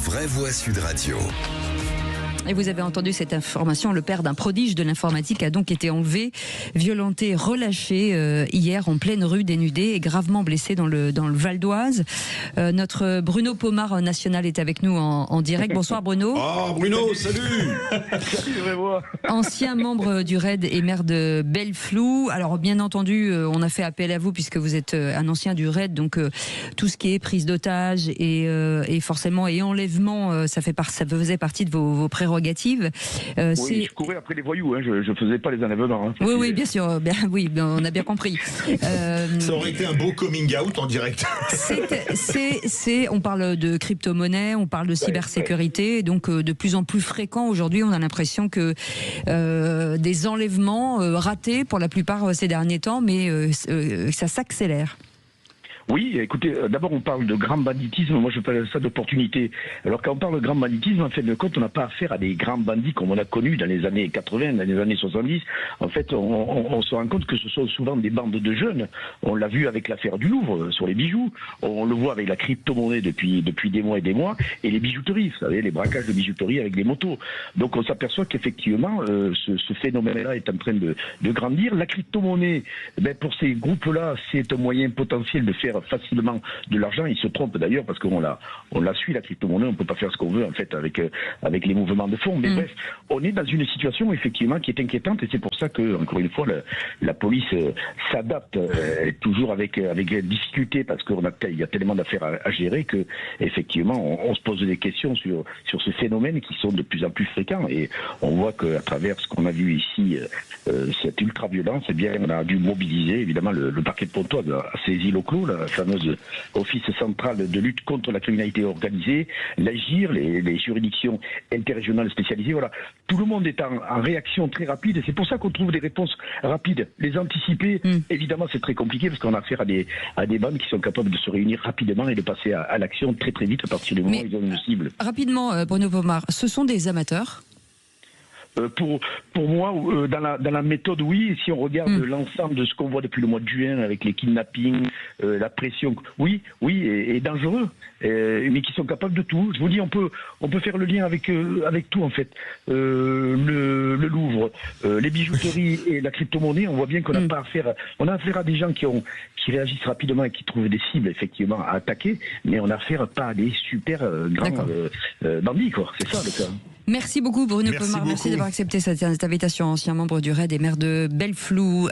Vraie Voix Sud Radio. Et vous avez entendu cette information, le père d'un prodige de l'informatique a donc été enlevé, violenté, relâché hier en pleine rue, dénudé et gravement blessé dans le Val d'Oise. Notre Bruno Pomar national est avec nous en direct. Bonsoir Bruno. Ah Bruno, salut. Salut Vraie. Ancien membre du RAID et maire de Belleflou. Alors bien entendu, on a fait appel à vous puisque vous êtes un ancien du RAID, donc tout ce qui est prise d'otages et forcément et enlèvement, ça faisait partie de vos prérogatives. Oui, je courais après les voyous, hein. Je faisais pas les enlèvements. Hein. Oui, bien sûr, oui, on a bien compris. Ça aurait été un beau coming out en direct. On parle de crypto-monnaie, on parle de cybersécurité, donc de plus en plus fréquent aujourd'hui, on a l'impression que des enlèvements ratés pour la plupart ces derniers temps, mais ça s'accélère. Oui, écoutez, d'abord on parle de grand banditisme, moi je parle ça d'opportunité. Alors quand on parle de grand banditisme, en fin de compte, on n'a pas affaire à des grands bandits comme on a connu dans les années 80, dans les années 70. En fait, on se rend compte que ce sont souvent des bandes de jeunes. On l'a vu avec l'affaire du Louvre sur les bijoux, on le voit avec la crypto-monnaie depuis des mois et des mois, et les bijouteries, vous savez, les braquages de bijouterie avec des motos. Donc on s'aperçoit qu'effectivement, ce phénomène-là est en train de grandir. La crypto-monnaie, pour ces groupes-là, c'est un moyen potentiel de faire facilement de l'argent. Ils se trompent d'ailleurs parce qu'on la suit, la crypto-monnaie, on peut pas faire ce qu'on veut en fait avec les mouvements de fonds. Mais bref, on est dans une situation effectivement qui est inquiétante et c'est pour ça que, encore une fois, la police s'adapte toujours avec difficulté parce qu'il y a tellement d'affaires à gérer que effectivement on se pose des questions sur ce phénomène qui sont de plus en plus fréquents et on voit qu'à travers ce qu'on a vu ici, cette ultra-violence, eh bien on a dû mobiliser évidemment le parquet de Pontoise à saisi locaux, la fameuse office central de lutte contre la criminalité organisée, l'AGIR, les juridictions interrégionales spécialisées, voilà. Tout le monde est en réaction très rapide et c'est pour ça qu'on trouve des réponses rapides. Les anticiper, évidemment, c'est très compliqué parce qu'on a affaire à des bandes qui sont capables de se réunir rapidement et de passer à l'action très très vite à partir du moment où ils ont une cible. Rapidement, Bruno Pomar, ce sont des amateurs ? Pour moi, dans la méthode, oui. Si on regarde l'ensemble de ce qu'on voit depuis le mois de juin avec les kidnappings, la pression, oui, et dangereux, mais qui sont capables de tout. Je vous dis, on peut faire le lien avec tout en fait. Le Louvre, les bijouteries et la crypto-monnaie, on voit bien qu'on n'a pas affaire. On a affaire à des gens qui réagissent rapidement et qui trouvent des cibles effectivement à attaquer, mais on a affaire pas à des super grands bandits, quoi. C'est ça le cas. Merci beaucoup Bruno Pomar, merci d'avoir accepté cette invitation, ancien membre du RAID et maire de Belleflou.